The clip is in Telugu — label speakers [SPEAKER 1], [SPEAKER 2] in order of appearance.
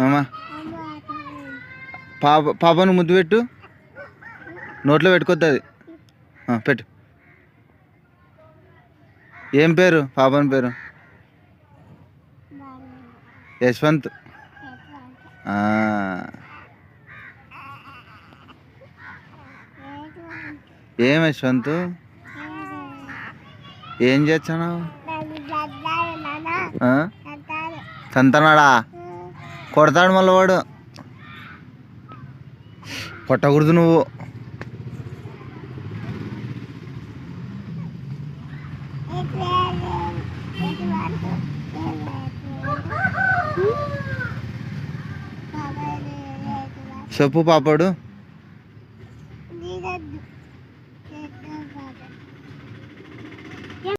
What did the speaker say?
[SPEAKER 1] అమ్మా పాపను ముద్దు పెట్టు, నోట్లో పెట్టుకోద్ది అది. పెట్టు. ఏం పేరు పాపని పేరు? యశ్వంత్. ఏం యశ్వంత్, ఏం చేస్తాను? తంతనాడా? కొడతాడు మళ్ళీ వాడు. కొట్టకూడదు నువ్వు. చెప్పు పాపాడు.